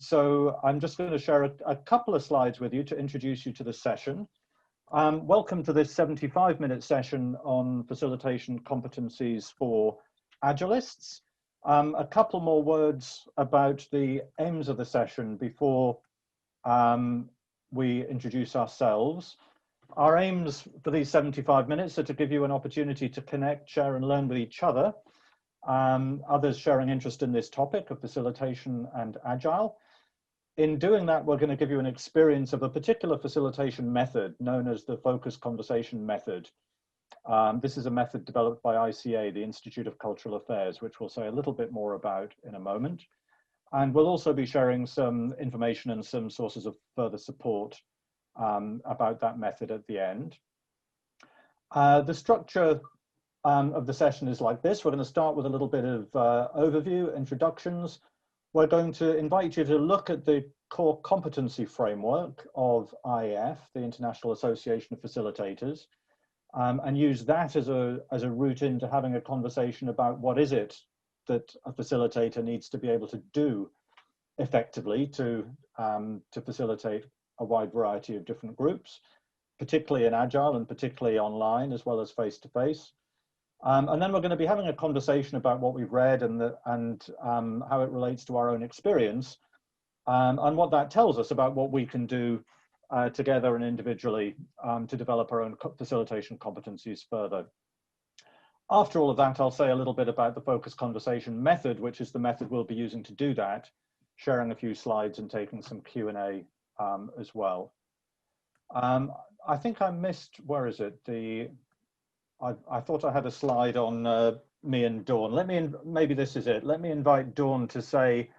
So I'm just going to share a couple of slides with you to introduce you to the session. Welcome to this 75-minute session on facilitation competencies for Agilists. A couple more words about the aims of the session before we introduce ourselves. Our aims for these 75 minutes are to give you an opportunity to connect, share and learn with each other. Others sharing interest in this topic of facilitation and Agile. In doing that, we're going to give you an experience of a particular facilitation method known as the focused conversation method. This is a method developed by ICA, the Institute of Cultural Affairs, which we'll say a little bit more about in a moment. And we'll also be sharing some information and some sources of further support about that method at the end. The structure of the session is like this. We're going to start with a little bit of overview, introductions. We're going to invite you to look at the core competency framework of IAF, the International Association of Facilitators, and use that as a route into having a conversation about what is it that a facilitator needs to be able to do effectively to facilitate a wide variety of different groups, particularly in Agile and particularly online as well as face-to-face. And then we're going to be having a conversation about what we've read and how it relates to our own experience and what that tells us about what we can do together and individually to develop our own facilitation competencies further. After all of that, I'll say a little bit about the focused conversation method, which is the method we'll be using to do that, sharing a few slides and taking some Q&A as well. I think I missed, where is it? I thought I had a slide on me and Dawn. Maybe this is it. Let me invite Dawn to say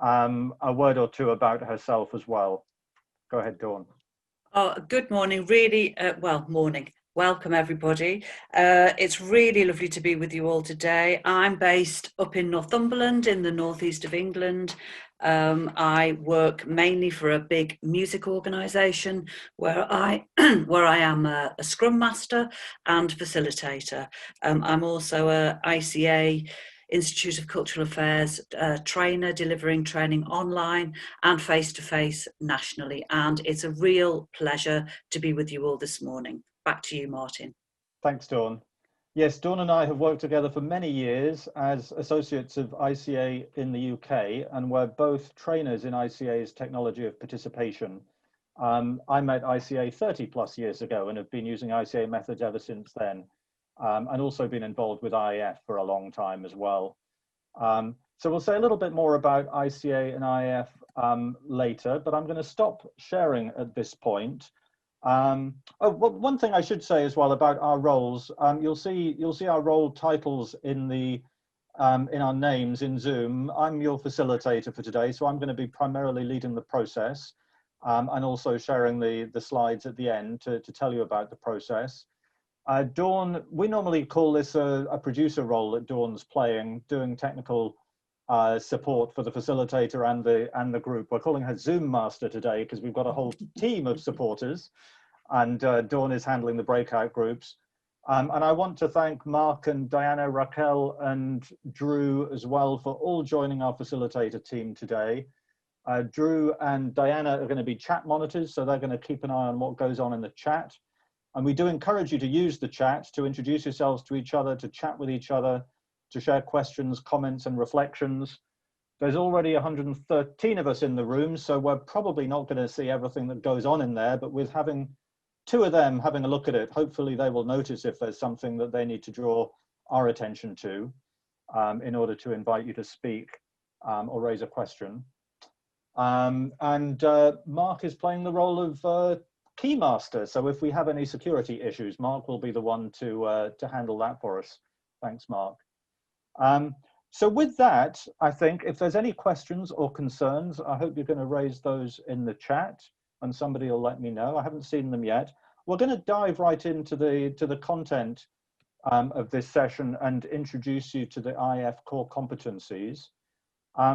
a word or two about herself as well. Go ahead, Dawn. Oh, good morning. Really, well, morning. Welcome, everybody. It's really lovely to be with you all today. I'm based up in Northumberland in the northeast of England. I work mainly for a big music organisation where I am a Scrum Master and facilitator. I'm also a ICA, Institute of Cultural Affairs trainer, delivering training online and face-to-face nationally. And it's a real pleasure to be with you all this morning. Back to you, Martin. Thanks, Dawn. Yes, Dawn and I have worked together for many years as associates of ICA in the UK, and we're both trainers in ICA's technology of participation. I met ICA 30 plus years ago and have been using ICA methods ever since then, and also been involved with IAF for a long time as well. So we'll say a little bit more about ICA and IAF later, but I'm going to stop sharing at this point. One thing I should say as well about our roles, you'll see our role titles in our names in Zoom. I'm your facilitator for today, so I'm going to be primarily leading the process and also sharing the slides at the end to tell you about the process. Dawn, we normally call this a producer role that Dawn's playing, doing technical support for the facilitator and the group. We're calling her Zoom Master today because we've got a whole team of supporters, and Dawn is handling the breakout groups. And I want to thank Mark and Diana, Raquel and Drew as well for all joining our facilitator team today. Drew and Diana are going to be chat monitors, so they're going to keep an eye on what goes on in the chat. And we do encourage you to use the chat to introduce yourselves to each other, to chat with each other, to share questions, comments and reflections. There's already 113 of us in the room, so we're probably not going to see everything that goes on in there, but with having two of them having a look at it, hopefully they will notice if there's something that they need to draw our attention to in order to invite you to speak or raise a question. Mark is playing the role of Keymaster, so if we have any security issues, Mark will be the one to handle that for us. Thanks, Mark. So with that, I think if there's any questions or concerns, I hope you're going to raise those in the chat and somebody will let me know. I haven't seen them yet. We're going to dive right into the content of this session and introduce you to the IF core competencies.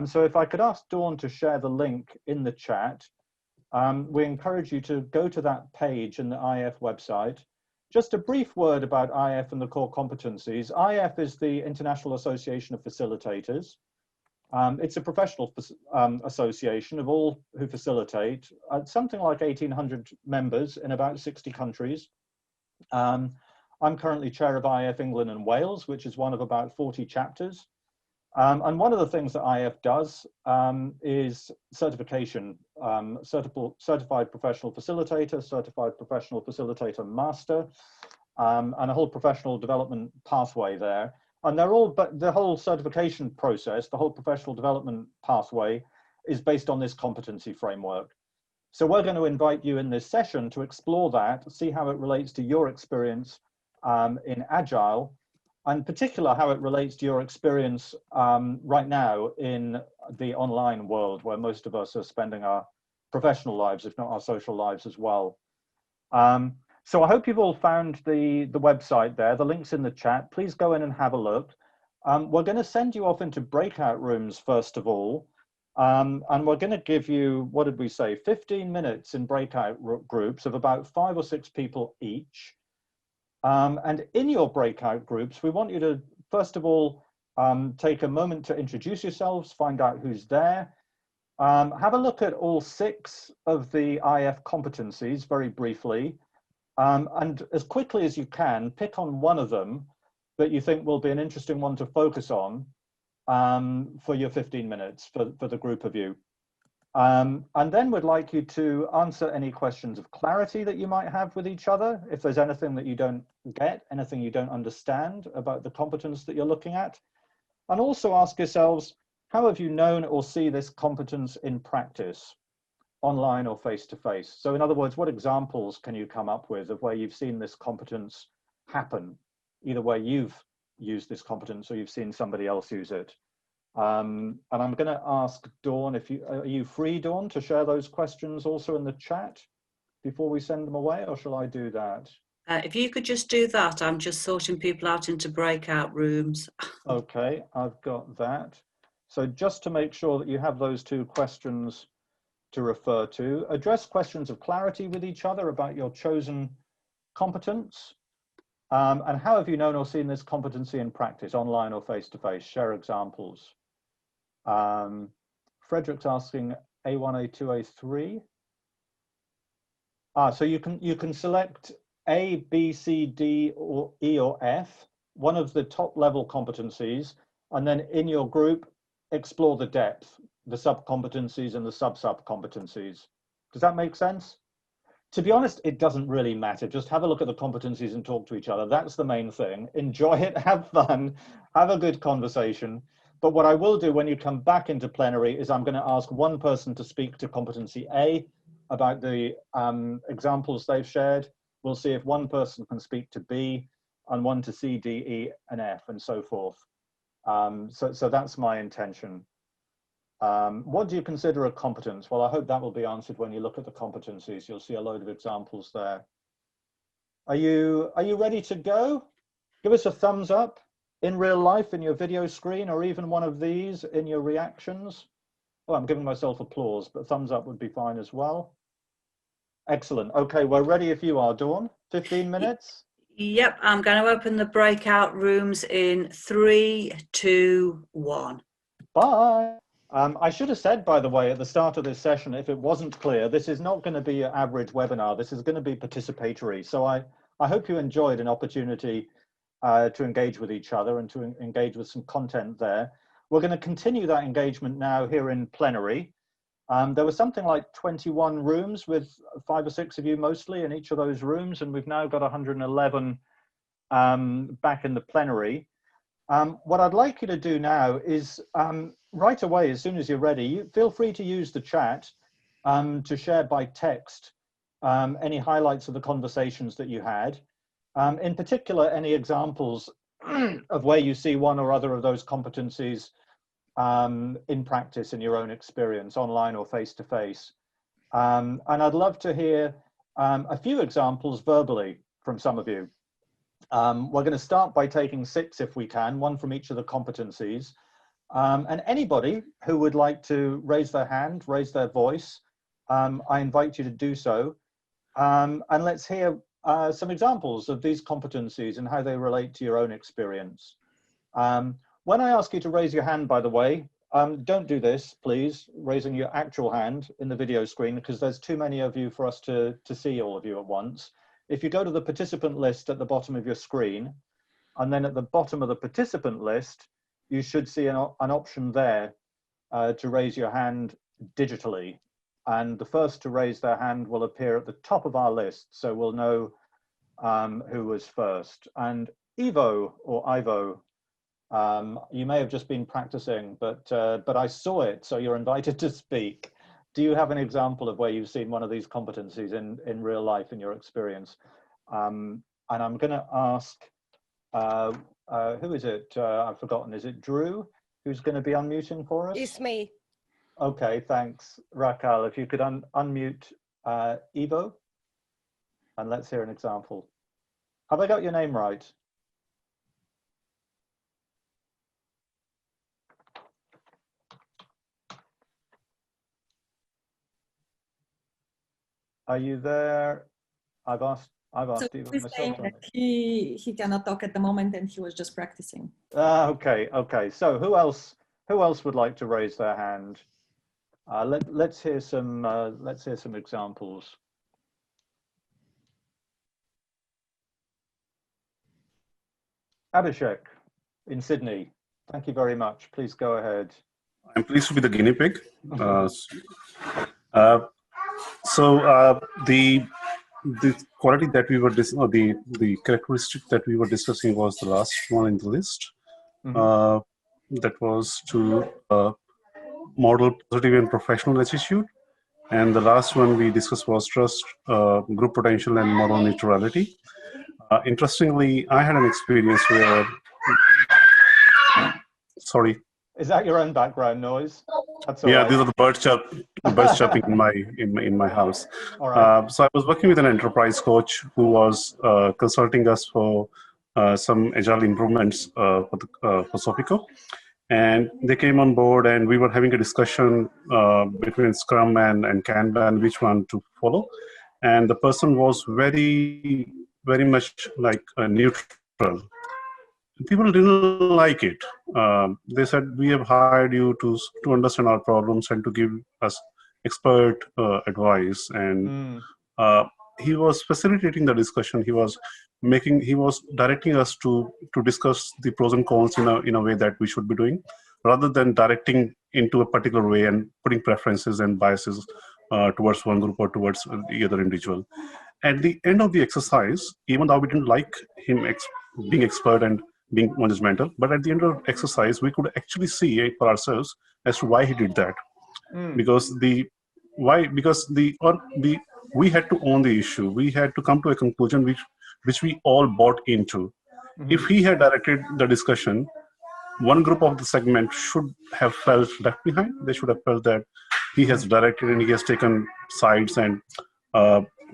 So if I could ask Dawn to share the link in the chat, we encourage you to go to that page in the IF website. Just a brief word about IF and the core competencies. IF is the International Association of Facilitators. It's a professional association of all who facilitate, something like 1,800 members in about 60 countries. I'm currently chair of IF England and Wales, which is one of about 40 chapters. And one of the things that IF does is certification, certified professional facilitator, certified professional facilitator master, and a whole professional development pathway there. And they're all, but the whole certification process, the whole professional development pathway is based on this competency framework. So we're going to invite you in this session to explore that, see how it relates to your experience in Agile, and in particular how it relates to your experience right now in the online world, where most of us are spending our professional lives, if not our social lives as well. So I hope you've all found the website there. The link's in the chat. Please go in and have a look. We're going to send you off into breakout rooms first of all. And we're going to give you, what did we say, 15 minutes in breakout groups of about 5 or 6 people each. And in your breakout groups, we want you to, first of all, take a moment to introduce yourselves, find out who's there. Have a look at all 6 of the IF competencies very briefly. And as quickly as you can, pick on one of them that you think will be an interesting one to focus on for your 15 minutes for the group of you. And then we'd like you to answer any questions of clarity that you might have with each other. If there's anything that you don't get, anything you don't understand about the competence that you're looking at. And also ask yourselves, how have you known or see this competence in practice, online or face-to-face? So in other words, what examples can you come up with of where you've seen this competence happen, either where you've used this competence or you've seen somebody else use it? And I'm going to ask Dawn, are you free, Dawn, to share those questions also in the chat before we send them away, or shall I do that? If you could just do that, I'm just sorting people out into breakout rooms. Okay, I've got that. So just to make sure that you have those 2 questions to refer to, address questions of clarity with each other about your chosen competence. And how have you known or seen this competency in practice, online or face-to-face? Share examples. Frederick's asking A1, A2, A3. So you can select A, B, C, D, or E or F, one of the top level competencies, and then in your group, explore the depth, the sub-competencies and the sub-competencies. Does that make sense? To be honest, it doesn't really matter. Just have a look at the competencies and talk to each other. That's the main thing. Enjoy it, have fun, have a good conversation. But what I will do when you come back into plenary is I'm going to ask one person to speak to competency A about the examples they've shared. We'll see if one person can speak to B and one to C, D, E, and F, and so forth. So that's my intention. What do you consider a competence? Well, I hope that will be answered when you look at the competencies. You'll see a load of examples there. Are you ready to go? Give us a thumbs up in real life in your video screen, or even one of these in your reactions. Oh, I'm giving myself applause, but thumbs up would be fine as well. Excellent. Okay, we're ready if you are, Dawn. 15 minutes? Yep, I'm going to open the breakout rooms in 3, 2, 1. Bye. I should have said, by the way, at the start of this session, if it wasn't clear, this is not going to be your average webinar. This is going to be participatory. So I hope you enjoyed an opportunity to engage with each other and to engage with some content there. We're going to continue that engagement now here in plenary. There was something like 21 rooms with 5 or 6 of you mostly in each of those rooms, and we've now got 111 back in the plenary. What I'd like you to do now is right away, as soon as you're ready, feel free to use the chat to share by text any highlights of the conversations that you had. In particular, any examples of where you see one or other of those competencies in practice in your own experience, online or face-to-face. And I'd love to hear a few examples verbally from some of you. We're going to start by taking 6 if we can, one from each of the competencies. And anybody who would like to raise their hand, raise their voice, I invite you to do so. And let's hear some examples of these competencies and how they relate to your own experience. When I ask you to raise your hand, by the way, Don't do this, please, raising your actual hand in the video screen, because there's too many of you for us to see all of you at once. If you go to the participant list at the bottom of your screen, and then at the bottom of the participant list, you should see an option there to raise your hand digitally. And the first to raise their hand will appear at the top of our list, so we'll know who was first. And Ivo, or Ivo, you may have just been practicing, but I saw it, so you're invited to speak. Do you have an example of where you've seen one of these competencies in real life in your experience? And I'm going to ask, who is it? I've forgotten. Is it Drew who's going to be unmuting for us? It's me. Okay, thanks. Raquel, if you could unmute Ivo, and let's hear an example. Have I got your name right? Are you there? I've asked So Ivo he's saying myself. that he cannot talk at the moment and he was just practicing. Okay. So who else would like to raise their hand? Let's hear some examples. Abhishek in Sydney. Thank you very much. Please go ahead. I'm pleased to be the guinea pig. The quality that we were the characteristic that we were discussing was the last one in the list. That was to model positive and professional attitude, and the last one we discussed was trust, group potential, and model neutrality. Interestingly, I had an experience where. Sorry. Is that your own background noise? That's all yeah, right. these are the birds chirping in my house. All right. So I was working with an enterprise coach who was consulting us for some agile improvements for Sofico, and they came on board, and we were having a discussion between Scrum and Kanban, which one to follow, and the person was very much like neutral. People didn't like it. They said, we have hired you to understand our problems and to give us expert advice. And he was facilitating the discussion. He was directing us to discuss the pros and cons in a way that we should be doing, rather than directing into a particular way and putting preferences and biases towards one group or towards the other individual. At the end of the exercise, even though we didn't like him being expert and being non-judgmental, but at the end of the exercise, we could actually see it for ourselves as to why he did that. Because we had to own the issue. We had to come to a conclusion which we all bought into. If he had directed the discussion, one group of the segment should have felt left behind. They should have felt that he has directed and he has taken sides, and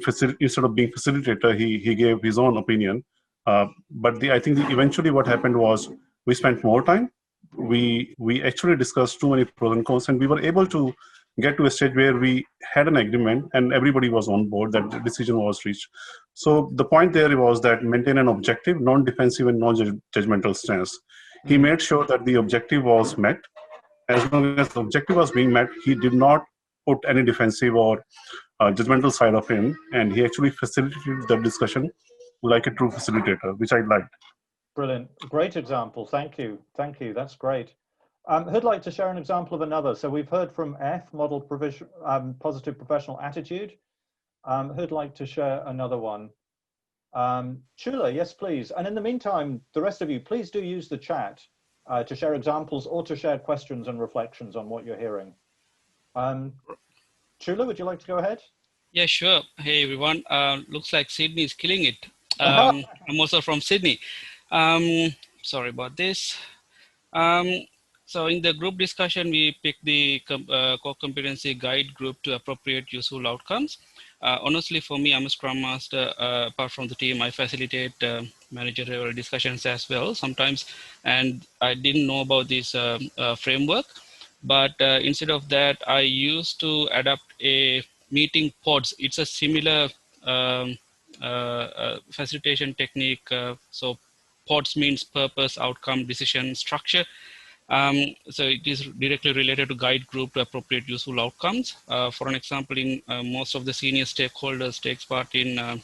instead of being facilitator, he gave his own opinion. But I think eventually what happened was we spent more time. We actually discussed too many pros and cons, and we were able to get to a stage where we had an agreement and everybody was on board that the decision was reached. So the point there was that maintain an objective, non-defensive and non-judgmental stance. He made sure that the objective was met. As long as the objective was being met, he did not put any defensive or judgmental side of him, and he actually facilitated the discussion like a true facilitator, which I liked. Brilliant. Great example. Thank you. That's great. Who'd like to share an example of another? So we've heard from F, model positive professional attitude. Who'd like to share another one? Chula, yes, please. And in the meantime, the rest of you, please do use the chat to share examples or to share questions and reflections on what you're hearing. Chula, would you like to go ahead? Yeah, sure. Hey, everyone. Looks like Sydney is killing it. I'm also from Sydney. Sorry about this. So in the group discussion, we picked the core competency guide group to appropriate useful outcomes. Honestly, for me, I'm a Scrum Master. Apart from the team, I facilitate managerial discussions as well sometimes. And I didn't know about this framework. But instead of that, I used to adapt a meeting pods. It's a similar facilitation technique. So pods means purpose, outcome, decision, structure. So it is directly related to guide group to appropriate useful outcomes. For an example, in most of the senior stakeholders takes part in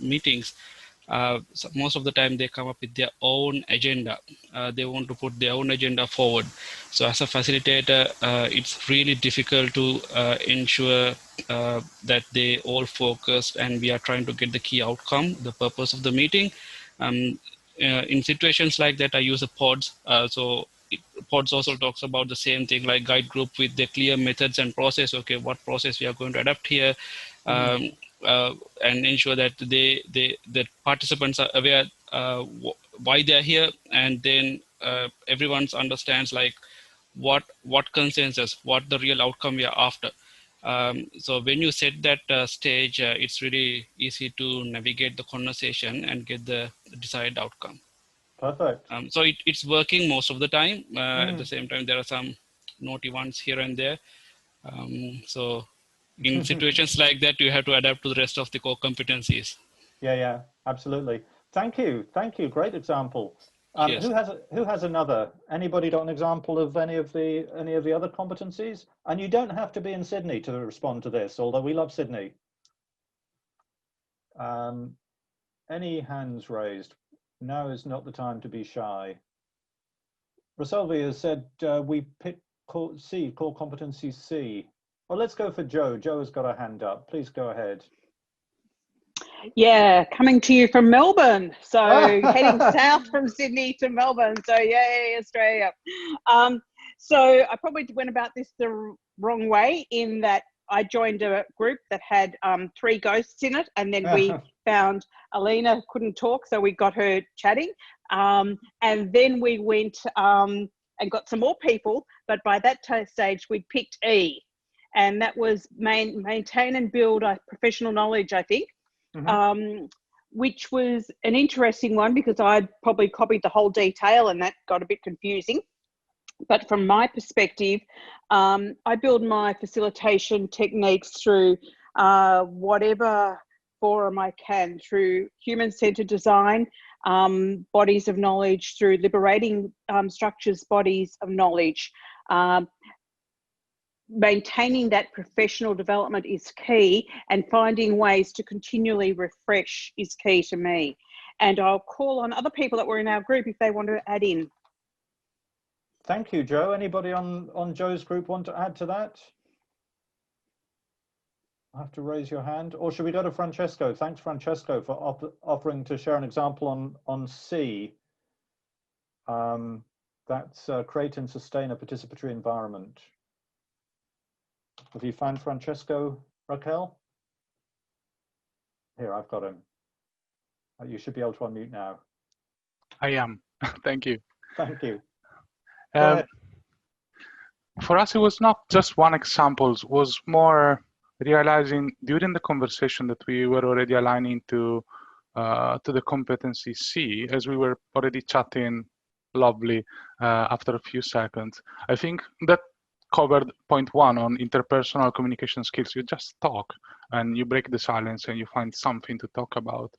meetings. So most of the time they come up with their own agenda. They want to put their own agenda forward. So as a facilitator, it's really difficult to ensure that they all focused and we are trying to get the key outcome, the purpose of the meeting. In situations like that, I use the pods. Pods also talks about the same thing, like guide group with the clear methods and process. Okay, what process we are going to adapt here, and ensure that the participants are aware why they are here, and then everyone understands like what consensus, what the real outcome we are after. So when you set that stage, it's really easy to navigate the conversation and get the desired outcome. Perfect. So it's working most of the time. At the same time, there are some naughty ones here and there. So in situations like that, you have to adapt to the rest of the core competencies. Yeah, absolutely. Thank you. Great example. Yes. Who has another? Anybody got an example of any of the other competencies? And you don't have to be in Sydney to respond to this, although we love Sydney. Any hands raised? Now is not the time to be shy. Rosalvi has said we pick core competency C. Well, let's go for Joe. Joe has got a hand up. Please go ahead. Yeah, coming to you from Melbourne. So heading south from Sydney to Melbourne. So yay, Australia. So I probably went about this the wrong way in that I joined a group that had 3 ghosts in it, and then we found Alina couldn't talk, so we got her chatting. And then we went and got some more people, but by that stage we picked E, and that was maintain and build professional knowledge, I think. Which was an interesting one because I probably copied the whole detail and that got a bit confusing. But from my perspective, I build my facilitation techniques through whatever forum I can, through human-centered design, bodies of knowledge, through liberating structures, bodies of knowledge. Maintaining that professional development is key, and finding ways to continually refresh is key to me. And I'll call on other people that were in our group if they want to add in. Thank you, Joe. Anybody on Joe's group want to add to that? I have to raise your hand, or should we go to Francesco? Thanks, Francesco, for offering to share an example on C. That's create and sustain a participatory environment. Have you found Francesco, Raquel? Here, I've got him. You should be able to unmute now. I am. Thank you. Thank you. For us, it was not just one example. It was more realizing during the conversation that we were already aligning to the competency C, as we were already chatting lovely after a few seconds. I think that covered point 1 on interpersonal communication skills. You just talk and you break the silence and you find something to talk about.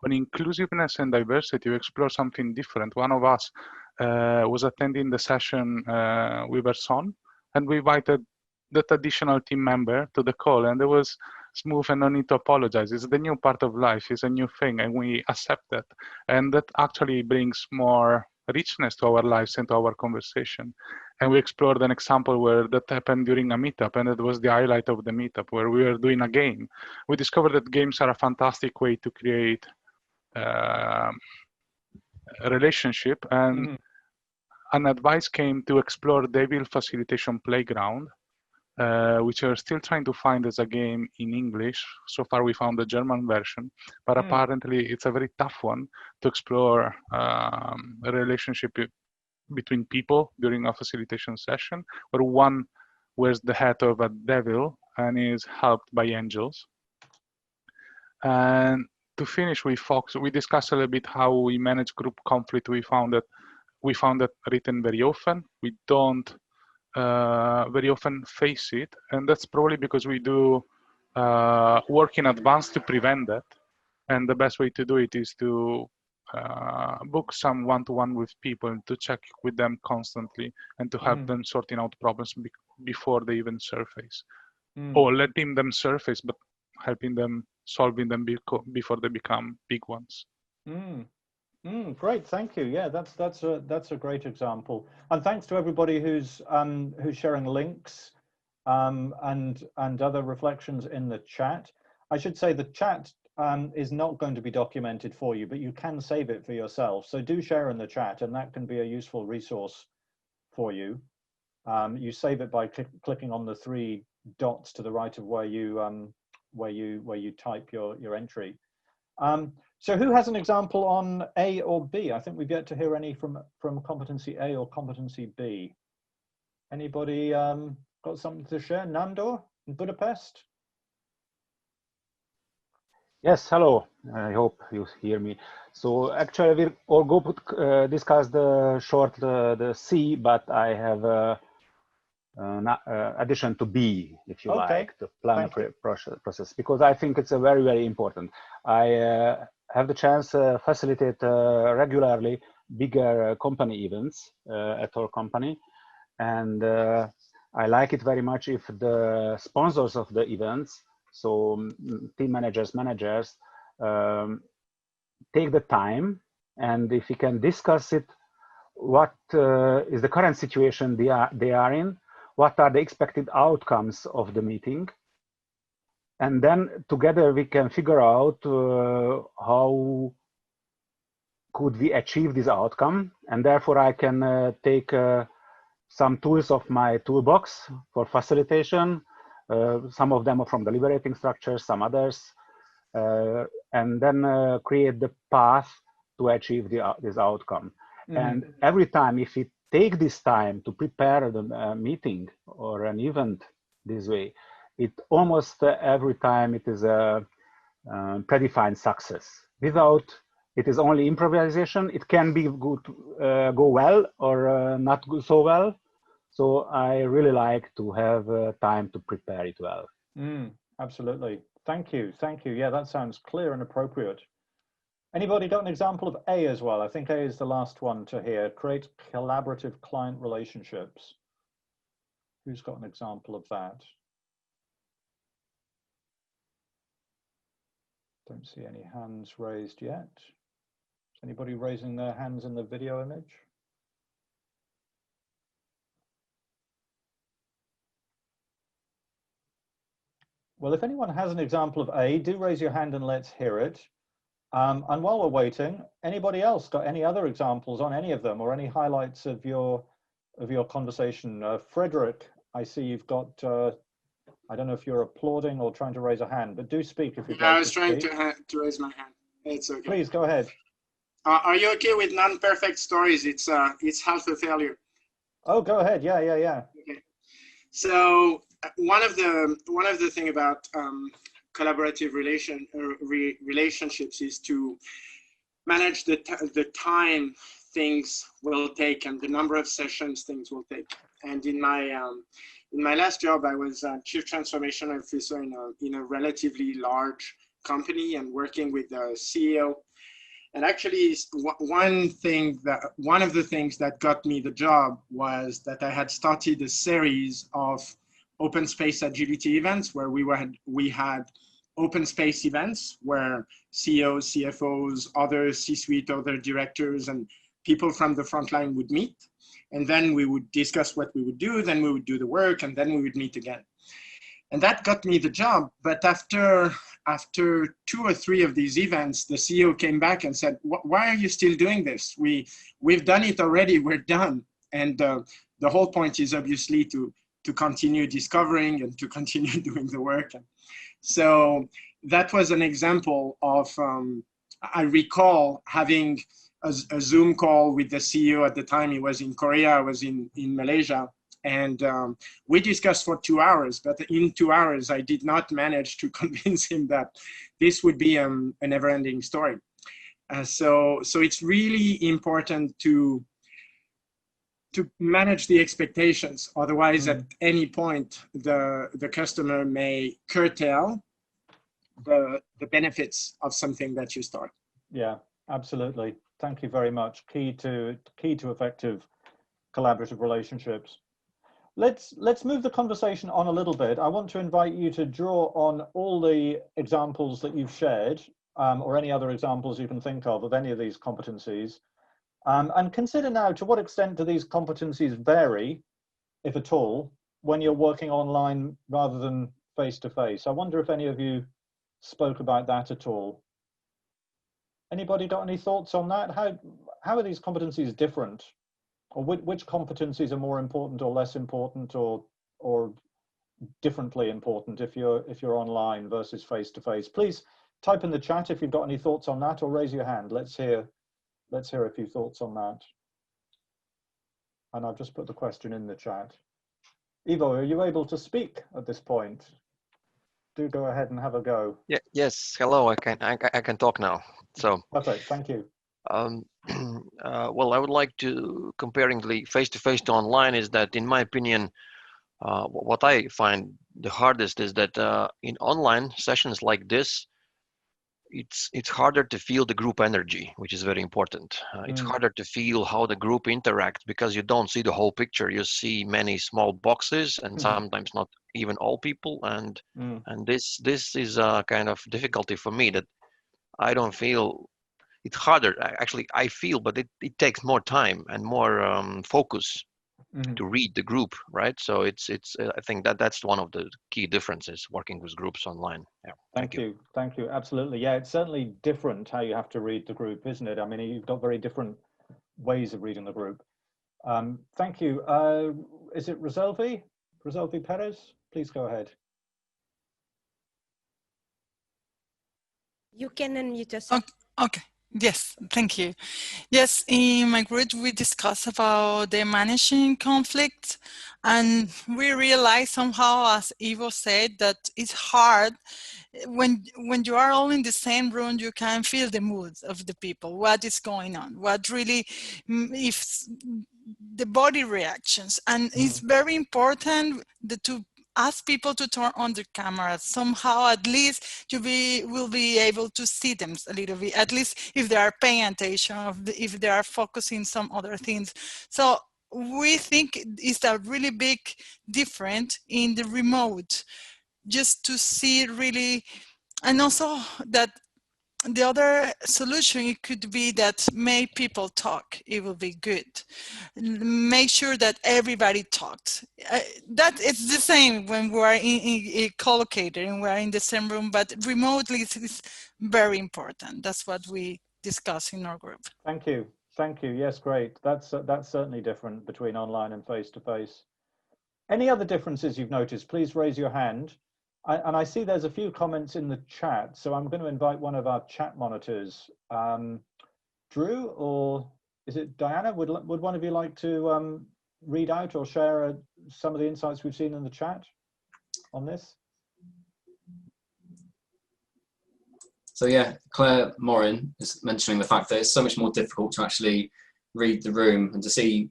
On inclusiveness and diversity, you explore something different. One of us was attending the session with her son, and we invited that additional team member to the call, and it was smooth and no need to apologize. It's the new part of life, it's a new thing, and we accept that. And that actually brings more richness to our lives and to our conversation. And we explored an example where that happened during a meetup, and it was the highlight of the meetup, where we were doing a game. We discovered that games are a fantastic way to create a relationship, and an advice came to explore Devil Facilitation Playground, which we're still trying to find as a game in English. So far we found the German version, but apparently it's a very tough one to explore a relationship between people during a facilitation session, where one wears the hat of a devil and is helped by angels. And to finish, we discussed a little bit how we manage group conflict. We found that written very often. We don't very often face it, and that's probably because we do work in advance to prevent that. And the best way to do it is to book some one-to-one with people to check with them constantly and to help them sorting out problems before they even surface, or letting them surface, but helping them solving them before they become big ones. Great, thank you. Yeah, that's a great example, and thanks to everybody who's sharing links and other reflections in the chat. I should say the chat is not going to be documented for you, but you can save it for yourself. So do share in the chat, and that can be a useful resource for you. You save it by clicking on the 3 dots to the right of where you type your entry. So who has an example on A or B? I think we've yet to hear any from competency A or competency B. Anybody got something to share? Nandor in Budapest? Yes, hello. I hope you hear me. So actually, we all go discuss the C, but I have addition to B, if you like, the plan process, because I think it's a very, very important. I have the chance to facilitate regularly bigger company events at our company, and I like it very much if the sponsors of the events, so team managers, take the time, and if we can discuss it, what is the current situation they are in, what are the expected outcomes of the meeting, and then together we can figure out how could we achieve this outcome, and therefore I can take some tools of my toolbox for facilitation. Some of them are from deliberating structures, some others, and then create the path to achieve this outcome. And every time, if we take this time to prepare the meeting or an event this way, it almost every time it is a predefined success. Without it is only improvisation. It can be good, go well or not go so well. So I really like to have time to prepare it well. Absolutely. Thank you. Thank you. Yeah, that sounds clear and appropriate. Anybody got an example of A as well? I think A is the last one to hear. Create collaborative client relationships. Who's got an example of that? Don't see any hands raised yet. Is anybody raising their hands in the video image? Well, if anyone has an example of A, do raise your hand and let's hear it. And while we're waiting, anybody else got any other examples on any of them or any highlights of your conversation? Frederick, I see you've got, I don't know if you're applauding or trying to raise a hand, but do speak if you'd like. I was trying to raise my hand. It's okay. Please go ahead. Are you okay with non-perfect stories? It's half a failure. Oh, go ahead. Yeah. Okay. So one of the thing about collaborative relationships is to manage the time things will take and the number of sessions things will take. And in my last job, I was chief transformation officer in a relatively large company and working with the CEO. And actually, one of the things that got me the job was that I had started a series of open space agility events where we had open space events where CEOs, CFOs, other C-suite, other directors, and people from the front line would meet. And then we would discuss what we would do, then we would do the work, and then we would meet again. And that got me the job. But after 2 or 3 of these events, the CEO came back and said, why are you still doing this? We've done it already, we're done. And the whole point is obviously to continue discovering and to continue doing the work. So that was an example of, I recall having a Zoom call with the CEO at the time. He was in Korea, I was in Malaysia. And we discussed for 2 hours, but in 2 hours, I did not manage to convince him that this would be a never-ending story. So it's really important to manage the expectations. Otherwise, at any point, the customer may curtail the benefits of something that you start. Yeah, Absolutely. Thank you very much. Key to effective collaborative relationships. Let's move the conversation on a little bit. I want to invite you to draw on all the examples that you've shared, or any other examples you can think of any of these competencies, and consider now to what extent do these competencies vary, if at all, when you're working online rather than face-to-face. I wonder if any of you spoke about that at all. Anybody got any thoughts on that? How are these competencies different? Or which competencies are more important or less important or differently important if you're online versus face-to-face? Please type in the chat if you've got any thoughts on that, or raise your hand. Let's hear a few thoughts on that. And I've just put the question in the chat. Ivo, are you able to speak at this point? Do go ahead and have a go. Yeah, yes, hello, I can talk now. So Perfect, thank you. well, I would like to comparing the face-to-face to online is that, in my opinion, what I find the hardest is that in online sessions like this, it's harder to feel the group energy, which is very important. It's harder to feel how the group interacts because you don't see the whole picture. You see many small boxes and sometimes not even all people. And this is a kind of difficulty for me, that I don't feel. It's harder, actually, I feel, but it takes more time and more focus to read the group, right? So it's I think that's one of the key differences working with groups online. Yeah. Thank you. Thank you. Absolutely. Yeah, it's certainly different how you have to read the group, isn't it? I mean, you've got very different ways of reading the group. Thank you. Is it Roselvi Perez? Please go ahead. You can unmute yourself. Okay. Yes, thank you. Yes, in my group we discussed about the managing conflict, and we realized somehow, as Ivo said, that it's hard when you are all in the same room. You can feel the mood of the people, what is going on, what really, if the body reactions, and it's very important to ask people to turn on their cameras. Somehow, at least will be able to see them a little bit, at least if they are paying attention, if they are focusing some other things. So we think it's a really big difference in the remote, just to see really, and also that the other solution, it could be that make people talk. It will be good. Make sure that everybody talks. That it's the same when we are collocated and we are in the same room, but remotely it's very important. That's what we discuss in our group. Thank you. Thank you. Yes, great. That's certainly different between online and face-to-face. Any other differences you've noticed? Please raise your hand. And I see there's a few comments in the chat, so I'm going to invite one of our chat monitors. Drew, or is it Diana? Would one of you like to read out or share some of the insights we've seen in the chat on this? So yeah, Claire Morin is mentioning the fact that it's so much more difficult to actually read the room and to see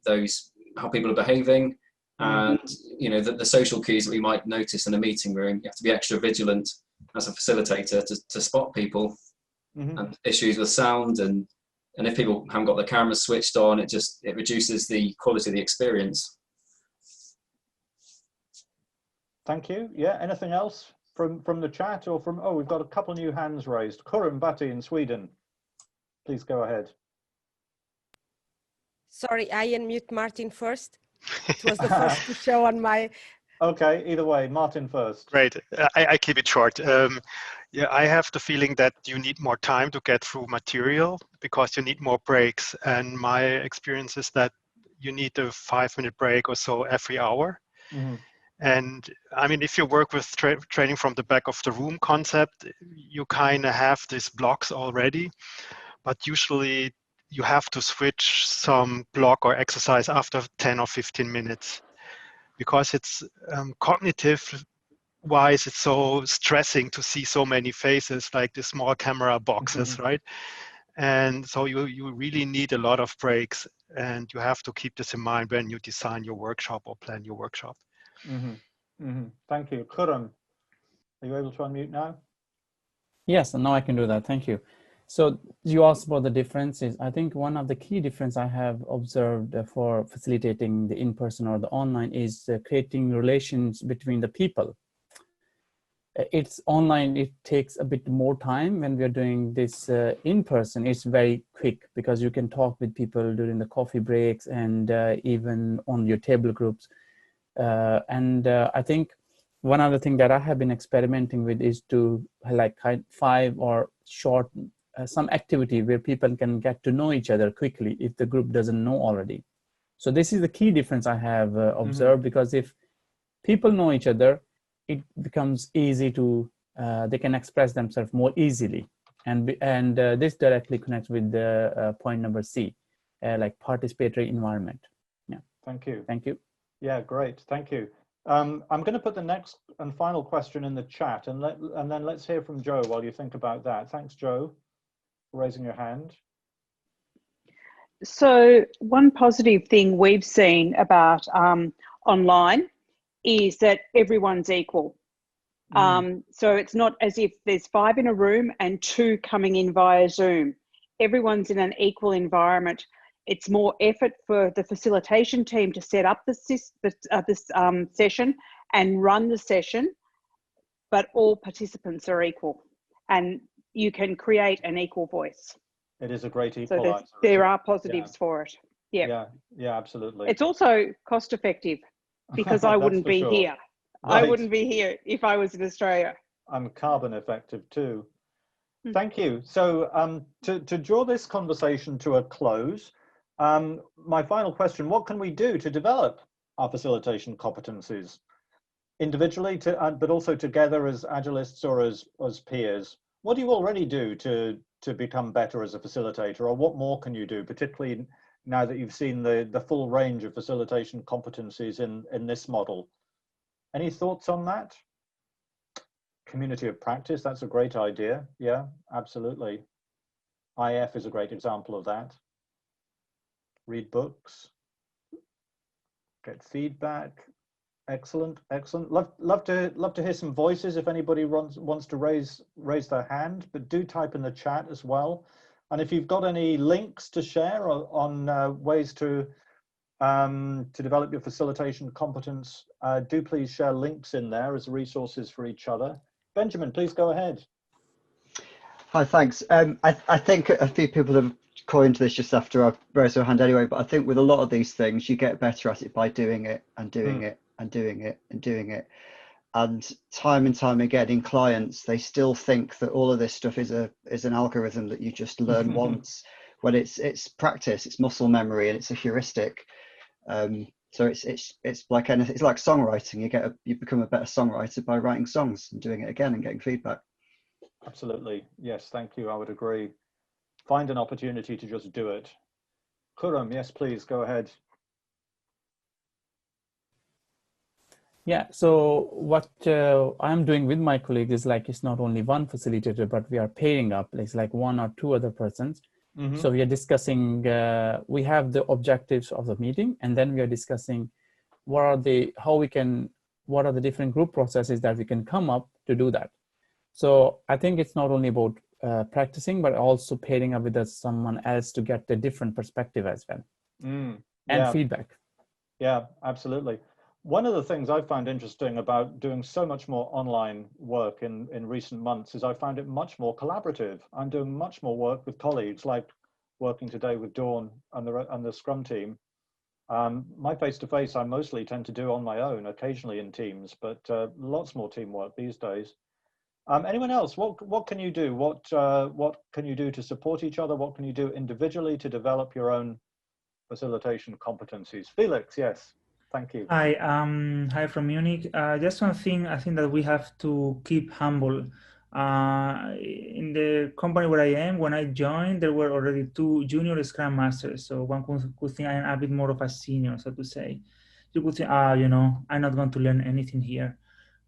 how people are behaving. And you know, the social cues that we might notice in a meeting room, you have to be extra vigilant as a facilitator to spot people and issues with sound, and if people haven't got their cameras switched on, it reduces the quality of the experience. Thank you. Yeah, anything else from the chat or from, we've got a couple new hands raised. Kurum Bhatti in Sweden, please go ahead. Sorry, I unmute Martin first. It was the first to show on my. Okay, either way, Martin first. Great. I keep it short. Yeah, I have the feeling that you need more time to get through material because you need more breaks. And my experience is that you need a 5-minute break or so every hour. And I mean, if you work with training from the back of the room concept, you kind of have these blocks already, but usually you have to switch some block or exercise after 10 or 15 minutes because it's cognitive wise, it's so stressing to see so many faces, like the small camera boxes, right? And so you really need a lot of breaks, and you have to keep this in mind when you design your workshop or plan your workshop. Thank you. Kurum, are you able to unmute now? Yes, and now I can do that. Thank you. So you asked about the differences. I think one of the key difference I have observed for facilitating the in-person or the online is creating relations between the people. It's online, it takes a bit more time. When we are doing this in person, it's very quick because you can talk with people during the coffee breaks and even on your table groups. I think one other thing that I have been experimenting with is to like 5 or short some activity where people can get to know each other quickly if the group doesn't know already. So this is the key difference I have observed, because if people know each other, it becomes easy to, they can express themselves more easily. And this directly connects with the point number C, like participatory environment. Yeah. Thank you. Thank you. Yeah, great. Thank you. I'm going to put the next and final question in the chat, and then let's hear from Joe while you think about that. Thanks, Joe, for raising your hand. So one positive thing we've seen about online is that everyone's equal. So it's not as if there's 5 in a room and 2 coming in via Zoom. Everyone's in an equal environment. It's more effort for the facilitation team to set up this session and run the session, but all participants are equal and you can create an equal voice. It is a great equalizer. So there are positives for it. Yeah, absolutely. It's also cost effective because I wouldn't be here. Right. I wouldn't be here if I was in Australia. And carbon effective too. Thank you. So to draw this conversation to a close, my final question, what can we do to develop our facilitation competencies? Individually, but also together as Agilists or as peers? What do you already do to become better as a facilitator, or what more can you do, particularly now that you've seen the full range of facilitation competencies in this model? Any thoughts on that? Community of practice, that's a great idea. Yeah, absolutely. IF is a great example of that. Read books, get feedback. Excellent, excellent. Love to hear some voices if anybody wants to raise their hand, but do type in the chat as well. And if you've got any links to share on ways to develop your facilitation competence, do please share links in there as resources for each other. Benjamin, please go ahead. Hi, thanks. I think a few people have coined this just after I've raised their hand anyway, but I think with a lot of these things, you get better at it by doing it and doing it and doing it and doing it. And time again in clients, they still think that all of this stuff is an algorithm that you just learn once, when it's practice, it's muscle memory, and it's a heuristic. So it's like anything. It's like songwriting. You become a better songwriter by writing songs and doing it again and getting feedback. Absolutely. Yes, thank you. I would agree. Find an opportunity to just do it. Khurram, yes, please go ahead. Yeah, so what I'm doing with my colleagues is like, it's not only one facilitator, but we are pairing up. It's like 1 or 2 other persons. So we are discussing, we have the objectives of the meeting, and then we are discussing what are the different group processes that we can come up to do that. So I think it's not only about practicing, but also pairing up with someone else to get a different perspective as well. And feedback. Yeah, absolutely. One of the things I found interesting about doing so much more online work in recent months is I found it much more collaborative. I'm doing much more work with colleagues, like working today with Dawn and the Scrum team. My face-to-face I mostly tend to do on my own, occasionally in teams, but lots more teamwork these days. Anyone else? What can you do? What can you do to support each other? What can you do individually to develop your own facilitation competencies? Felix, yes. Thank you. Hi, hi from Munich. Just one thing, I think that we have to keep humble. In the company where I am, when I joined, there were already 2 junior Scrum Masters. So one could think I am a bit more of a senior, so to say. You could think, you know, I'm not going to learn anything here.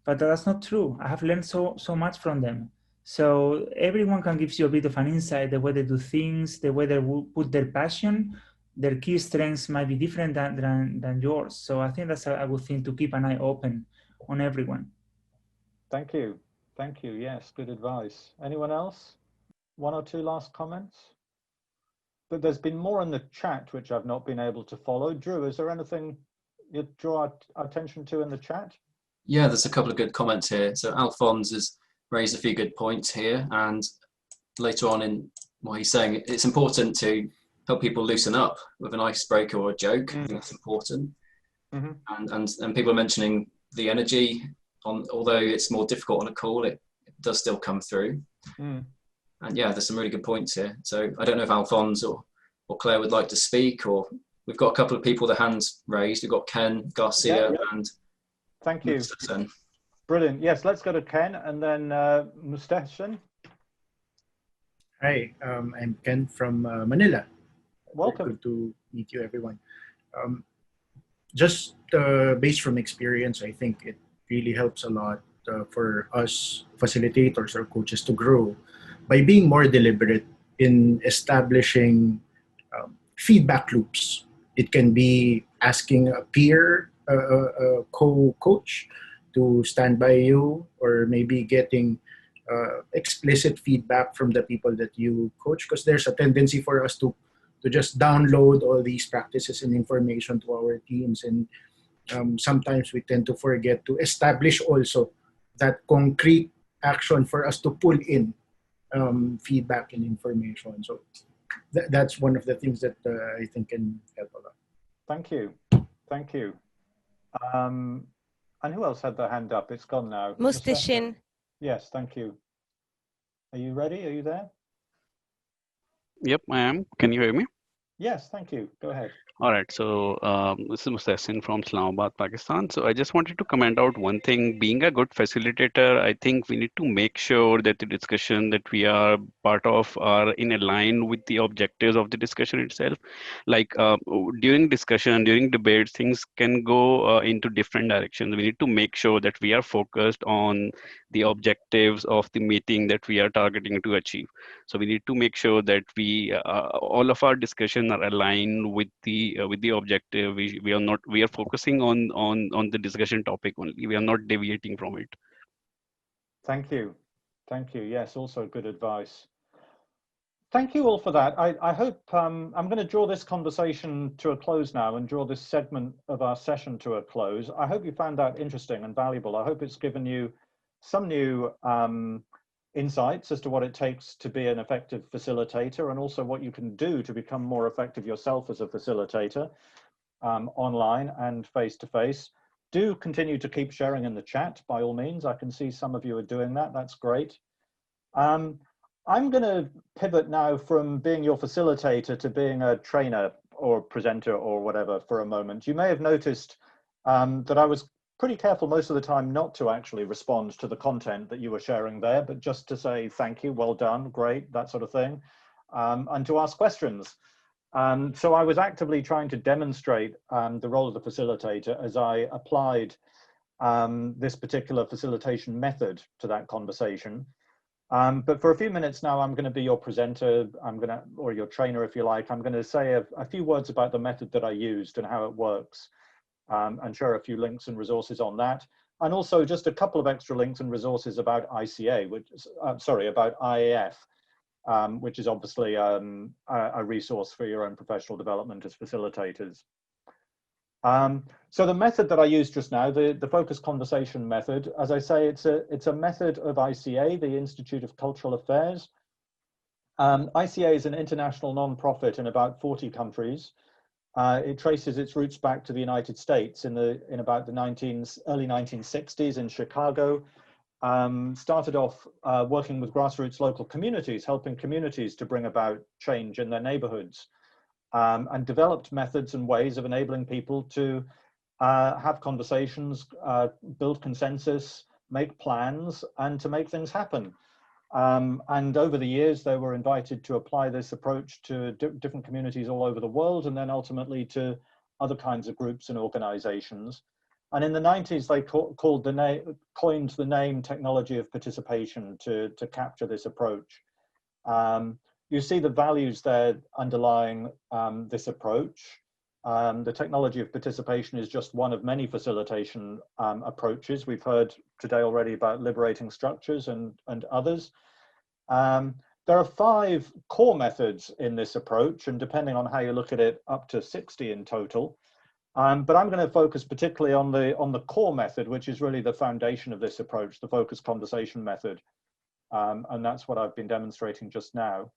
But that's not true. I have learned so much from them. So everyone can give you a bit of an insight, the way they do things, the way they put their passion. Their key strengths might be different than yours. So I think that's a good thing to keep an eye open on everyone. Thank you. Thank you. Yes, good advice. Anyone else? one or two last comments? But there's been more in the chat which I've not been able to follow. Drew, is there anything you'd draw our attention to in the chat? Yeah, there's a couple of good comments here. So Alphonse has raised a few good points here, and later on in what he's saying, it's important to help people loosen up with an icebreaker or a joke. I think that's important. And people are mentioning the energy, although it's more difficult on a call, it does still come through. And yeah, there's some really good points here. So I don't know if Alphonse or Claire would like to speak, or we've got a couple of people with their hands raised. We've got Ken Garcia and thank you. Mustahsen. Brilliant. Yes, let's go to Ken and then Mustahsen. Hi, I'm Ken from Manila. Welcome. Good to meet you, everyone. Just based from experience, I think it really helps a lot for us facilitators or coaches to grow by being more deliberate in establishing feedback loops. It can be asking a peer, a co-coach to stand by you, or maybe getting explicit feedback from the people that you coach, because there's a tendency for us to just download all these practices and information to our teams, and sometimes we tend to forget to establish also that concrete action for us to pull in feedback and information. So that's one of the things that I think can help a lot. Thank you. Thank you. And who else had their hand up? It's gone now. Mustahsen. Yes, thank you. Are you ready? Are you there? Yep, I am. Can you hear me? Yes, thank you. Go ahead. All right, so this is Mustahsen from Islamabad, Pakistan. So I just wanted to comment out one thing. Being a good facilitator, I think we need to make sure that the discussion that we are part of are in line with the objectives of the discussion itself. Like during discussion, during debates, things can go into different directions. We need to make sure that we are focused on the objectives of the meeting that we are targeting to achieve. So we need to make sure that we all of our discussion are aligned with the objective. We are focusing on the discussion topic only. We are not deviating from it. Thank you. Thank you. Yes, also good advice. Thank you all for that. I hope I'm going to draw this conversation to a close now and draw this segment of our session to a close. I hope you found that interesting and valuable. I hope it's given you some new insights as to what it takes to be an effective facilitator, and also what you can do to become more effective yourself as a facilitator, online and face-to-face. Do continue to keep sharing in the chat, by all means. I can see some of you are doing that. That's great. I'm going to pivot now from being your facilitator to being a trainer or presenter or whatever for a moment. You may have noticed that I was pretty careful most of the time not to actually respond to the content that you were sharing there, but just to say thank you, well done, great, that sort of thing, and to ask questions. So I was actively trying to demonstrate the role of the facilitator as I applied this particular facilitation method to that conversation. But for a few minutes now, I'm going to be your presenter, or your trainer, if you like. I'm going to say a few words about the method that I used and how it works. And share a few links and resources on that, and also just a couple of extra links and resources about ICA, which about IAF, which is obviously a resource for your own professional development as facilitators. So the method that I used just now, the focused conversation method, as I say, it's a method of ICA, the Institute of Cultural Affairs. ICA is an international non-profit in about 40 countries. It traces its roots back to the United States in about the early 1960s in Chicago. Started off working with grassroots local communities, helping communities to bring about change in their neighborhoods, and developed methods and ways of enabling people to have conversations, build consensus, make plans, and to make things happen. And over the years, they were invited to apply this approach to different communities all over the world, and then ultimately to other kinds of groups and organizations. And in the 90s, they coined the name technology of participation to capture this approach. You see the values there underlying this approach. The technology of participation is just one of many facilitation approaches. We've heard today already about liberating structures and others. There are 5 core methods in this approach, and depending on how you look at it, up to 60 in total. But I'm going to focus particularly on the core method, which is really the foundation of this approach, the focused conversation method. And that's what I've been demonstrating just now.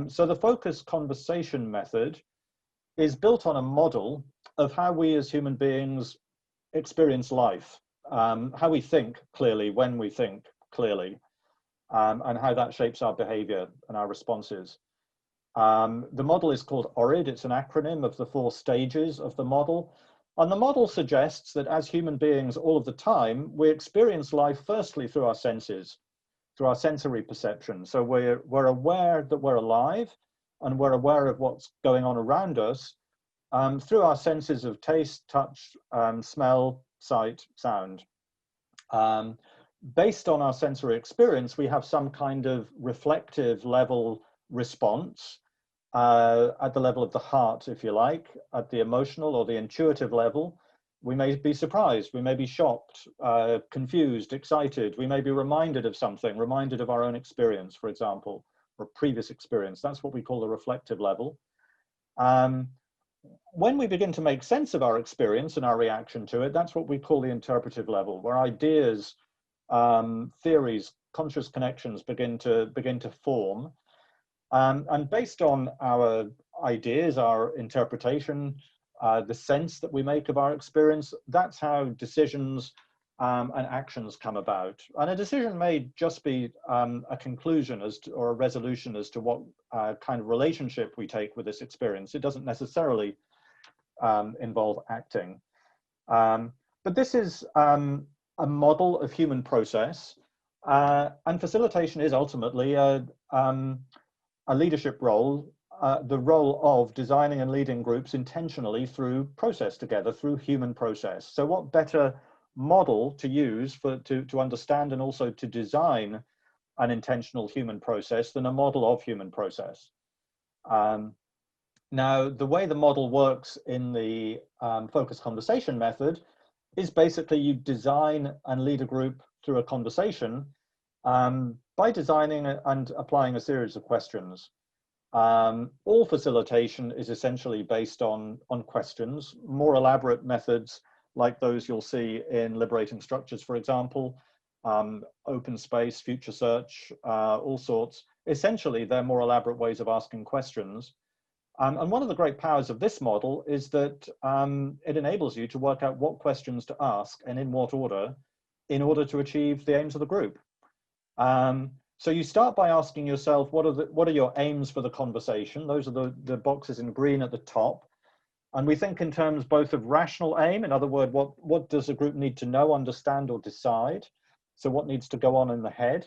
So the focused conversation method is built on a model of how we as human beings experience life, how we think clearly when we think clearly, and how that shapes our behavior and our responses. The model is called ORID. It's an acronym of the 4 stages of the model. And the model suggests that as human beings all of the time, we experience life firstly through our senses, through our sensory perception. So we're aware that we're alive, and we're aware of what's going on around us through our senses of taste, touch, smell, sight, sound. Based on our sensory experience, we have some kind of reflective level response at the level of the heart, if you like, at the emotional or the intuitive level. We may be surprised, we may be shocked, confused, excited. We may be reminded of something, reminded of our own experience, for example, or previous experience. That's what we call the reflective level. When we begin to make sense of our experience and our reaction to it, that's what we call the interpretive level, where ideas, theories, conscious connections begin to form. And based on our ideas, our interpretation, the sense that we make of our experience, that's how decisions and actions come about. And a decision may just be a conclusion or a resolution as to what kind of relationship we take with this experience. It doesn't necessarily involve acting. But this is a model of human process, and facilitation is ultimately a leadership role, the role of designing and leading groups intentionally through process together, through human process. So what better model to use to understand and also to design an intentional human process than a model of human process? Now, the way the model works in the focused conversation method is basically you design and lead a group through a conversation by designing and applying a series of questions. All facilitation is essentially based on questions. More elaborate methods like those you'll see in liberating structures, for example, open space, future search, all sorts. Essentially, they're more elaborate ways of asking questions. And one of the great powers of this model is that it enables you to work out what questions to ask and in what order in order to achieve the aims of the group. So you start by asking yourself, what are your aims for the conversation? Those are the boxes in green at the top. And we think in terms both of rational aim, in other words, what does a group need to know, understand, or decide? So what needs to go on in the head?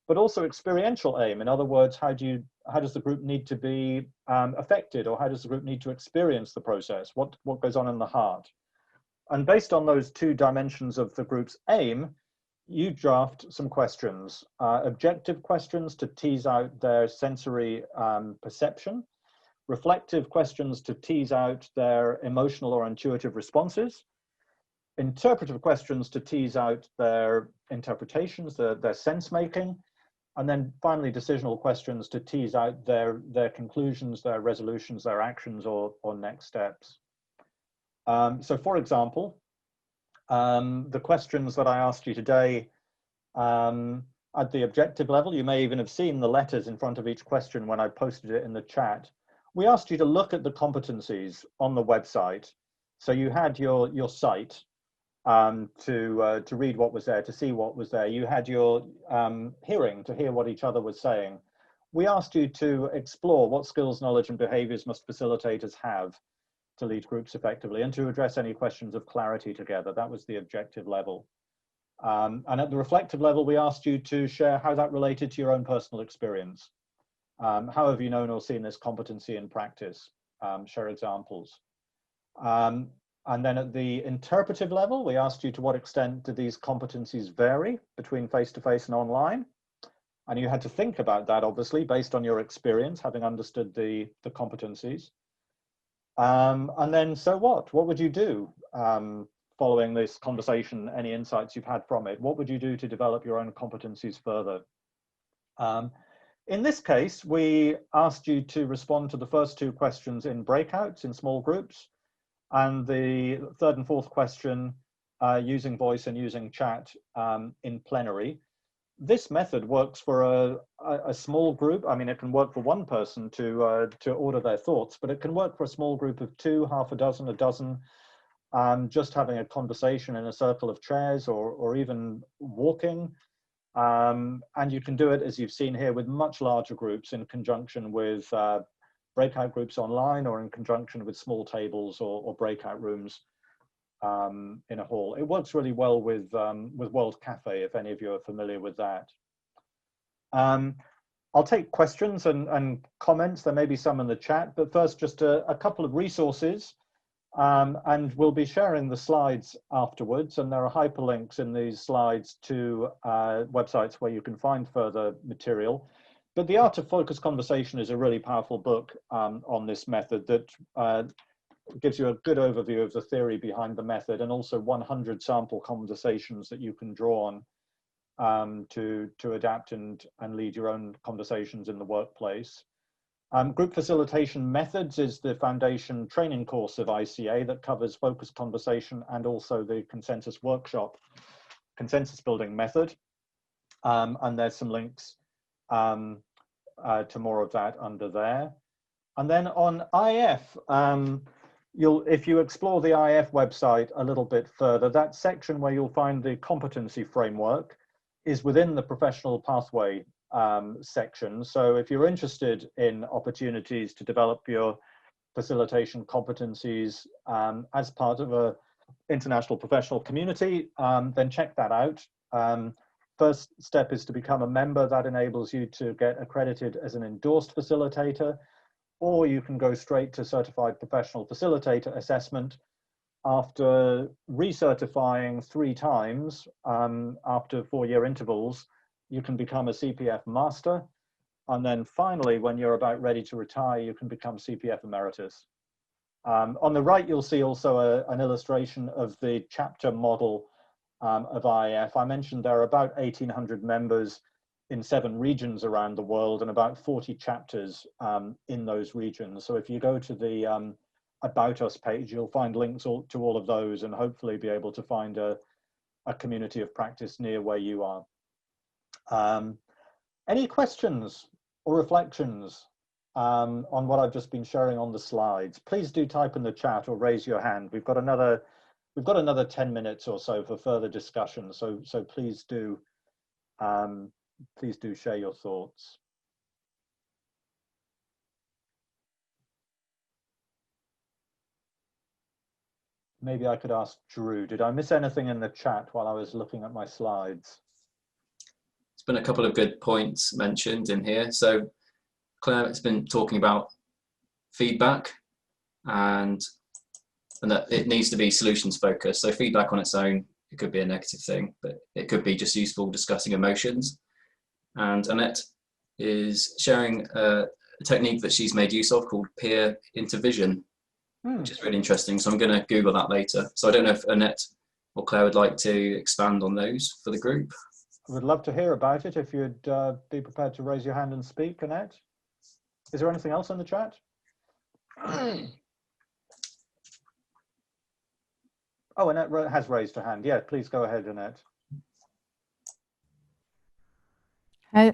But also experiential aim. In other words, how does the group need to be affected, or how does the group need to experience the process? What goes on in the heart? And based on those 2 dimensions of the group's aim, you draft some questions, objective questions to tease out their sensory perception, reflective questions to tease out their emotional or intuitive responses, interpretive questions to tease out their interpretations, their sense making, and then finally decisional questions to tease out their conclusions, their resolutions, their actions, or next steps. So for example, the questions that I asked you today at the objective level, you may even have seen the letters in front of each question when I posted it in the chat. We asked you to look at the competencies on the website. So you had your site to read what was there, to see what was there. You had your hearing to hear what each other was saying. We asked you to explore what skills, knowledge, and behaviors must facilitators have to lead groups effectively, and to address any questions of clarity together. That was the objective level. And at the reflective level, we asked you to share how that related to your own personal experience. How have you known or seen this competency in practice? Share examples. And then at the interpretive level, we asked you to what extent do these competencies vary between face-to-face and online? And you had to think about that, obviously, based on your experience, having understood the competencies. And then, so what? What would you do following this conversation? Any insights you've had from it? What would you do to develop your own competencies further? In this case, we asked you to respond to the first two questions in breakouts, in small groups, and the third and fourth question using voice and using chat in plenary. This method works for a small group. I mean, it can work for one person to order their thoughts, but it can work for a small group of two, half a dozen, just having a conversation in a circle of chairs or even walking. And you can do it, as you've seen here, with much larger groups in conjunction with breakout groups online or in conjunction with small tables or breakout rooms in a hall. It works really well with World Cafe, if any of you are familiar with that. I'll take questions and comments. There may be some in the chat, but first just a couple of resources. And we'll be sharing the slides afterwards, and there are hyperlinks in these slides to websites where you can find further material. But The Art of Focused Conversation is a really powerful book on this method that gives you a good overview of the theory behind the method, and also 100 sample conversations that you can draw on to adapt and lead your own conversations in the workplace. Group Facilitation Methods is the foundation training course of ICA that covers focused conversation and also the consensus workshop, consensus building method. And there's some links to more of that under there. And then on IF, if you explore the IF website a little bit further, that section where you'll find the competency framework is within the professional pathway section. So if you're interested in opportunities to develop your facilitation competencies as part of an international professional community, then check that out. First step is to become a member. That enables you to get accredited as an endorsed facilitator, or you can go straight to certified professional facilitator assessment. After recertifying 3 times after 4-year intervals, you can become a CPF master. And then finally, when you're about ready to retire, you can become CPF emeritus. On the right, you'll see also an illustration of the chapter model of IF. I mentioned there are about 1,800 members in 7 regions around the world and about 40 chapters in those regions. So if you go to the About Us page, you'll find links to all of those and hopefully be able to find a community of practice near where you are. Any questions or reflections on what I've just been sharing on the slides? Please do type in the chat or raise your hand. We've got another 10 minutes or so for further discussion. So please do share your thoughts. Maybe I could ask Drew, did I miss anything in the chat while I was looking at my slides? There's been a couple of good points mentioned in here. So Claire has been talking about feedback and that it needs to be solutions focused. So feedback on its own, it could be a negative thing, but it could be just useful discussing emotions. And Annette is sharing a technique that she's made use of called peer intervision, which is really interesting. So I'm going to Google that later. So I don't know if Annette or Claire would like to expand on those for the group. I would love to hear about it if you'd be prepared to raise your hand and speak, Annette. Is there anything else in the chat? Oh, Annette has raised her hand. Yeah, please go ahead, Annette.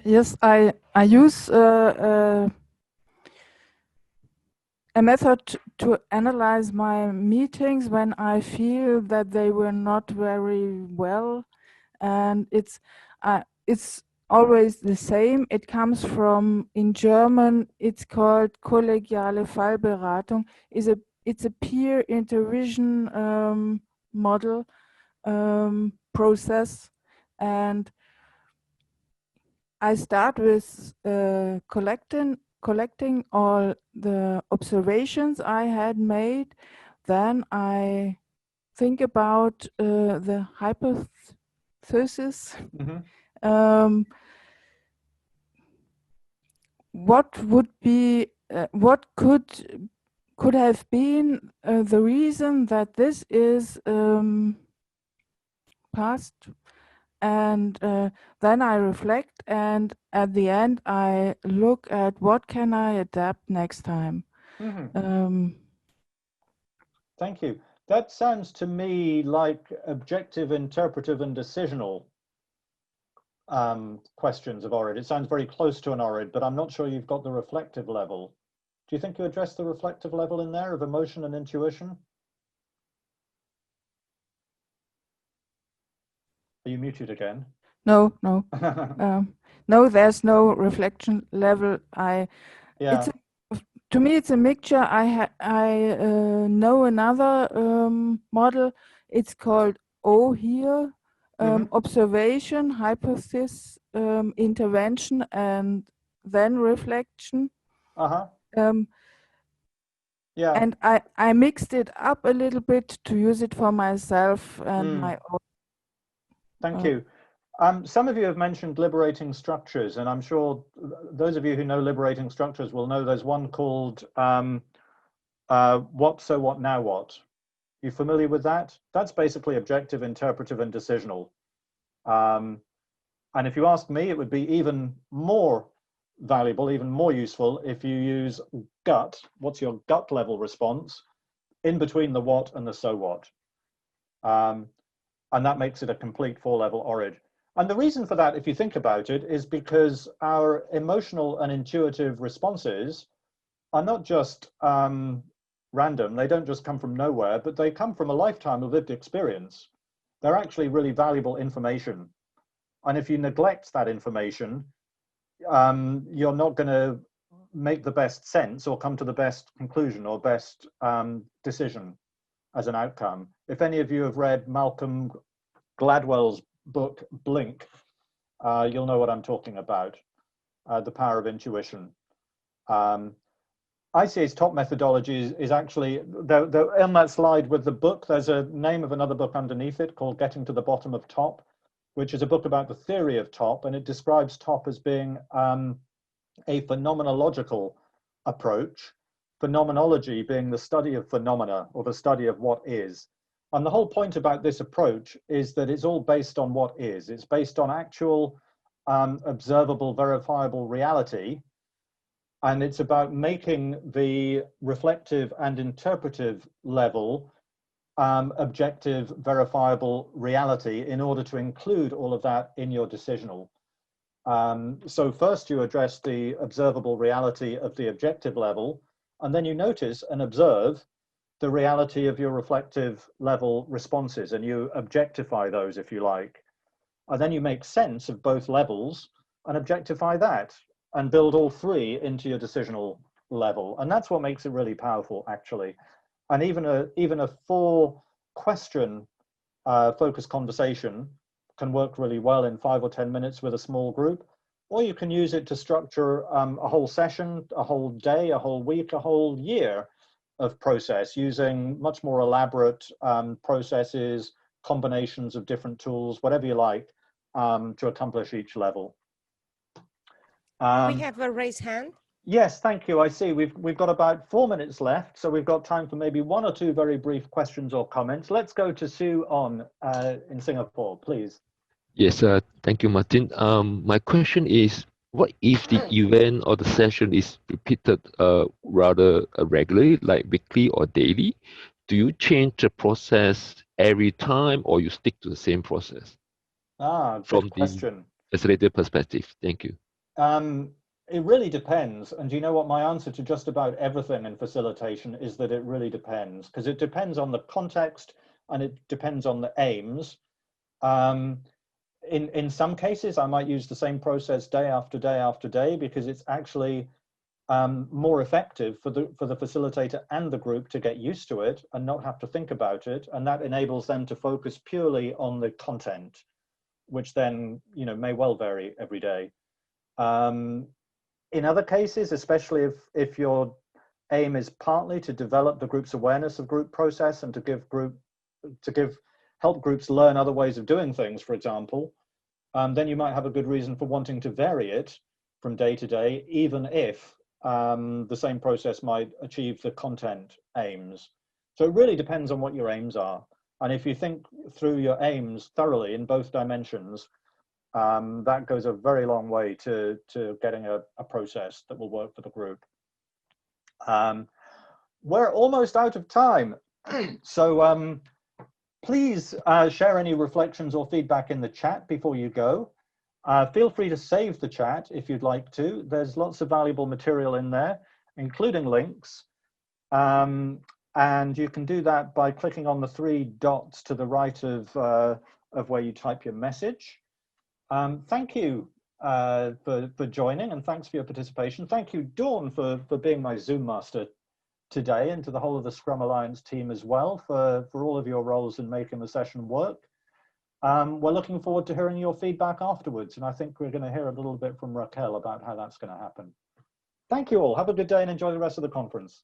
Yes, I use a method to analyze my meetings when I feel that they were not very well, and it's always the same. It comes from, in German, it's called kollegiale Fallberatung. It's a peer intervision model process, and I start with collecting all the observations I had made. Then I think about the hypothesis. What would be, what could have been the reason that this is passed, and then I reflect, and at the end I look at what can I adapt next time. Thank you. That sounds to me like objective, interpretive, and decisional questions of ORID. It sounds very close to an ORID, but I'm not sure you've got the reflective level. Do you think you address the reflective level in there of emotion and intuition? Are you muted again? No, no. No, there's no reflection level. Yeah. To me, it's a mixture. I know another model. It's called O here. Observation, hypothesis, intervention, and then reflection. Yeah. And I mixed it up a little bit to use it for myself and my own. Thank you. Some of you have mentioned liberating structures, and I'm sure those of you who know liberating structures will know there's one called what, so what, now what. You familiar with that? That's basically objective, interpretive, and decisional. And if you ask me, it would be even more valuable, even more useful if you use gut. What's your gut level response in between the what and the so what? And that makes it a complete 4-level ORID. And the reason for that, if you think about it, is because our emotional and intuitive responses are not just random. They don't just come from nowhere, but they come from a lifetime of lived experience. They're actually really valuable information. And if you neglect that information, you're not going to make the best sense or come to the best conclusion or best decision as an outcome. If any of you have read Malcolm Gladwell's book, Blink, you'll know what I'm talking about, The Power of Intuition. ICA's top methodology is actually, on that slide with the book, there's a name of another book underneath it called Getting to the Bottom of Top, which is a book about the theory of top, and it describes top as being a phenomenological approach, phenomenology being the study of phenomena or the study of what is. And the whole point about this approach is that it's all based on what is. It's based on actual observable, verifiable reality. And it's about making the reflective and interpretive level objective, verifiable reality in order to include all of that in your decisional. So first you address the observable reality of the objective level, and then you notice and observe the reality of your reflective level responses, and you objectify those, if you like. And then you make sense of both levels and objectify that and build all three into your decisional level. And that's what makes it really powerful, actually. And even a 4-question focused conversation can work really well in 5 or 10 minutes with a small group, or you can use it to structure a whole session, a whole day, a whole week, a whole year of process using much more elaborate processes, combinations of different tools, whatever you like, to accomplish each level. We have a raised hand. Yes, thank you. I see we've got about 4 minutes left, so we've got time for maybe 1 or 2 very brief questions or comments. Let's go to Sue On in Singapore, please. Yes, thank you, Martin. My question is, what if the event or the session is repeated rather regularly, like weekly or daily? Do you change the process every time, or you stick to the same process? Good question. The facilitator perspective. Thank you. It really depends. And you know what, my answer to just about everything in facilitation is that it really depends, because it depends on the context and it depends on the aims. In some cases, I might use the same process day after day after day because it's actually more effective for the facilitator and the group to get used to it and not have to think about it. And that enables them to focus purely on the content, which then, you know, may well vary every day. In other cases, especially if your aim is partly to develop the group's awareness of group process and to help groups learn other ways of doing things, for example, then you might have a good reason for wanting to vary it from day to day, even if the same process might achieve the content aims. So it really depends on what your aims are. And if you think through your aims thoroughly in both dimensions, that goes a very long way to getting a process that will work for the group. We're almost out of time. So please share any reflections or feedback in the chat before you go. Feel free to save the chat if you'd like to. There's lots of valuable material in there, including links. And you can do that by clicking on the 3 dots to the right of where you type your message. Thank you for joining, and thanks for your participation. Thank you, Dawn, for being my Zoom master today, and to the whole of the Scrum Alliance team as well for all of your roles in making the session work. We're looking forward to hearing your feedback afterwards, and I think we're going to hear a little bit from Raquel about how that's going to happen. Thank you all. Have a good day and enjoy the rest of the conference.